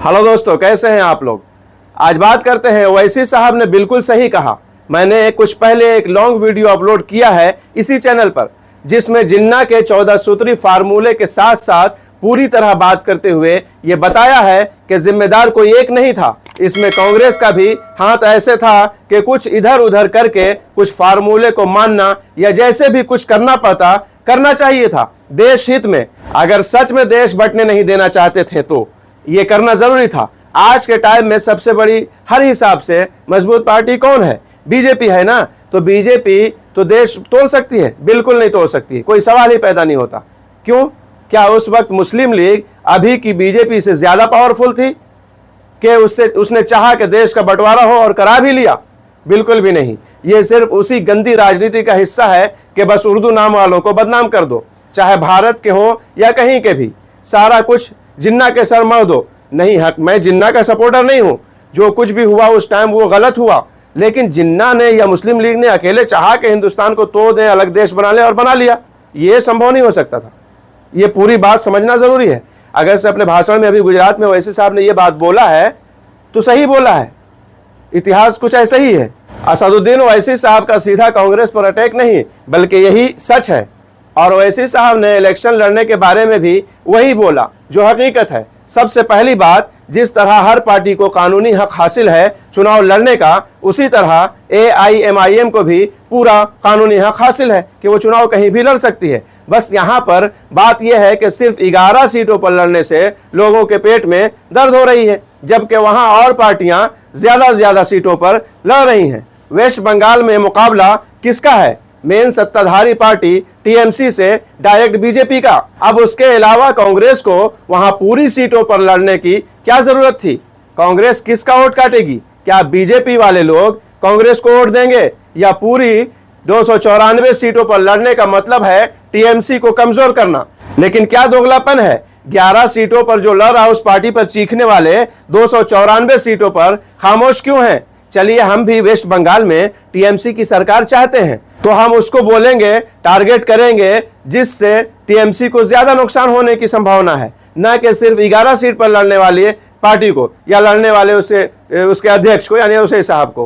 Hello दोस्तों, कैसे हैं आप लोग। आज बात करते हैं, ओवैसी साहब ने बिल्कुल सही कहा। मैंने कुछ पहले एक लॉन्ग वीडियो अपलोड किया है इसी चैनल पर, जिसमें जिन्ना के 14 सूत्री फार्मूले के साथ साथ पूरी तरह बात करते हुए ये बताया है कि जिम्मेदार कोई एक नहीं था। इसमें कांग्रेस का भी हाथ ऐसे था कि कुछ इधर उधर करके कुछ फार्मूले को मानना या जैसे भी कुछ करना पड़ता करना चाहिए था देश हित में। अगर सच में देश बंटने नहीं देना चाहते थे तो ये करना जरूरी था। आज के टाइम में सबसे बड़ी हर हिसाब से मजबूत पार्टी कौन है? बीजेपी है ना। तो बीजेपी तो देश तोड़ सकती है? बिल्कुल नहीं तोड़ सकती, कोई सवाल ही पैदा नहीं होता। क्यों? क्या उस वक्त मुस्लिम लीग अभी की बीजेपी से ज्यादा पावरफुल थी कि उसने चाहा कि देश का बंटवारा हो और करा भी लिया? बिल्कुल भी नहीं। ये सिर्फ उसी गंदी राजनीति का हिस्सा है कि बस उर्दू नाम वालों को बदनाम कर दो, चाहे भारत के हो या कहीं के भी। सारा कुछ जिन्ना के सर मर दो। नहीं, हक मैं जिन्ना का सपोर्टर नहीं हूं। जो कुछ भी हुआ उस टाइम वो गलत हुआ, लेकिन जिन्ना ने या मुस्लिम लीग ने अकेले चाहा कि हिंदुस्तान को तोड़ दें, अलग देश बना ले, और बना लिया। ये संभव नहीं हो सकता था। ये पूरी बात समझना जरूरी है। अगर से अपने भाषण में अभी गुजरात में ओवैसी साहब ने ये बात बोला है तो सही बोला है। इतिहास कुछ ऐसा ही है। असदुद्दीन ओवैसी साहब का सीधा कांग्रेस पर अटैक नहीं, बल्कि यही सच है। और ओवैसी साहब ने इलेक्शन लड़ने के बारे में भी वही बोला जो हकीकत है। सबसे पहली बात, जिस तरह हर पार्टी को कानूनी हक हासिल है चुनाव लड़ने का, उसी तरह AIMIM को भी पूरा कानूनी हक हासिल है कि वो चुनाव कहीं भी लड़ सकती है। बस यहाँ पर बात यह है कि सिर्फ 11 सीटों पर लड़ने से लोगों के पेट में दर्द हो रही है, जबकि वहां और पार्टियां ज्यादा से ज्यादा सीटों पर लड़ रही हैं। वेस्ट बंगाल में मुकाबला किसका है? मेन सत्ताधारी पार्टी TMC से डायरेक्ट बीजेपी का। अब उसके अलावा कांग्रेस को वहां पूरी सीटों पर लड़ने की क्या जरूरत थी? कांग्रेस किसका वोट काटेगी? क्या बीजेपी वाले लोग कांग्रेस को वोट देंगे, या पूरी 294 सीटों पर लड़ने का मतलब है TMC को कमजोर करना? लेकिन क्या दोगलापन है। 11 सीटों पर जो लड़ रहा उस पार्टी पर चीखने वाले 294 सीटों पर खामोश क्यों हैं? चलिए, हम भी वेस्ट बंगाल में TMC की सरकार चाहते हैं तो हम उसको बोलेंगे, टारगेट करेंगे जिससे TMC को ज्यादा नुकसान होने की संभावना है, न कि सिर्फ 11 सीट पर लड़ने वाली पार्टी को या लड़ने वाले उसके अध्यक्ष को यानी ओवैसी साहब को।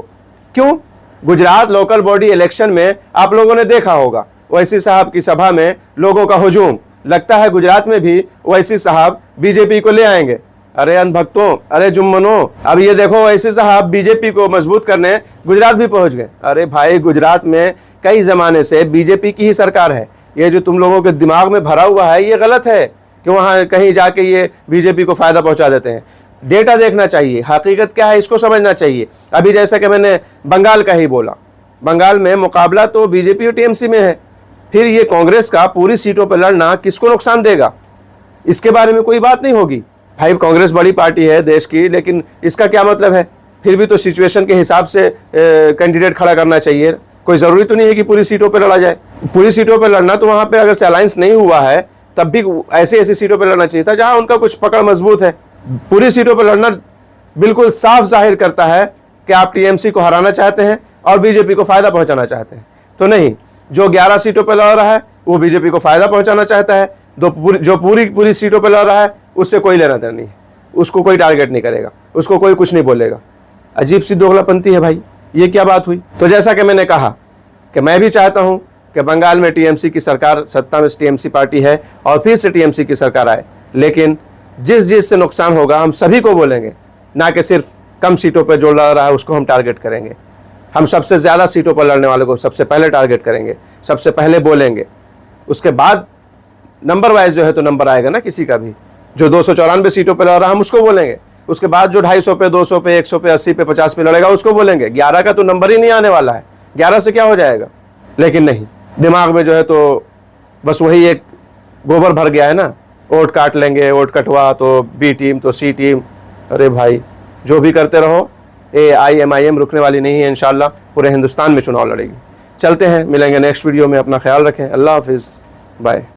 क्यों? गुजरात लोकल बॉडी इलेक्शन में आप लोगों ने देखा होगा ओवैसी साहब की सभा में लोगों का हुजूम। लगता है गुजरात में भी ओवैसी साहब बीजेपी को ले आएंगे। अरे अनभक्तों, अरे जुम्मनों, अब ये देखो ओवैसी साहब बीजेपी को मजबूत करने गुजरात भी पहुंच गए। अरे भाई, गुजरात में कई जमाने से बीजेपी की ही सरकार है। ये जो तुम लोगों के दिमाग में भरा हुआ है ये गलत है कि वहां कहीं जाके ये बीजेपी को फायदा पहुंचा देते हैं। डेटा देखना चाहिए, हकीकत क्या है इसको समझना चाहिए। अभी जैसा कि मैंने बंगाल का ही बोला, बंगाल में मुकाबला तो बीजेपी और TMC में है। फिर ये कांग्रेस का पूरी सीटों पर लड़ना किसको नुकसान देगा? इसके बारे में कोई बात नहीं होगी। भाई, कांग्रेस बड़ी पार्टी है देश की, लेकिन इसका क्या मतलब है? फिर भी तो सिचुएशन के हिसाब से कैंडिडेट खड़ा करना चाहिए। कोई जरूरी तो नहीं है कि पूरी सीटों पर लड़ा जाए। पूरी सीटों पर लड़ना तो वहां पे अगर से अलायंस नहीं हुआ है तब भी ऐसी ऐसी सीटों पर लड़ना चाहिए था जहां उनका कुछ पकड़ मजबूत है। पूरी सीटों पर लड़ना बिल्कुल साफ जाहिर करता है कि आप TMC को हराना चाहते हैं और बीजेपी को फायदा पहुंचाना चाहते हैं। तो नहीं, जो 11 सीटों पर लड़ रहा है वो बीजेपी को फायदा पहुंचाना चाहता है। जो पूरी सीटों पर लड़ रहा है उससे कोई लेना देना नहीं है, उसको कोई टारगेट नहीं करेगा, उसको कोई कुछ नहीं बोलेगा। अजीब सी दोगलापंती है भाई, ये क्या बात हुई? तो जैसा कि मैंने कहा कि मैं भी चाहता हूं कि बंगाल में TMC की सरकार, सत्ता में TMC पार्टी है और फिर से TMC की सरकार आए, लेकिन जिस से नुकसान होगा हम सभी को बोलेंगे, ना कि सिर्फ कम सीटों पर जो लड़ रहा है उसको हम टारगेट करेंगे। हम सबसे ज्यादा सीटों पर लड़ने वाले को सबसे पहले टारगेट करेंगे, सबसे पहले बोलेंगे। उसके बाद नंबर वाइज जो है तो नंबर आएगा ना किसी का भी। जो 294 सीटों पर लड़ रहा हम उसको बोलेंगे। उसके बाद जो 250 पे, 200 पे, 100 पे, 80 पे, 50 पे लड़ेगा उसको बोलेंगे। 11 का तो नंबर ही नहीं आने वाला है। 11 से क्या हो जाएगा? लेकिन नहीं, दिमाग में जो है तो बस वही एक गोबर भर गया है ना, वोट काट लेंगे, वोट कटवा तो B टीम तो C टीम। अरे भाई, जो भी करते रहो, AIMIM रुकने वाली नहीं है। इंशाल्लाह पूरे हिंदुस्तान में चुनाव लड़ेगी। चलते हैं, मिलेंगे नेक्स्ट वीडियो में। अपना ख्याल रखें। अल्लाह हाफिज़, बाय।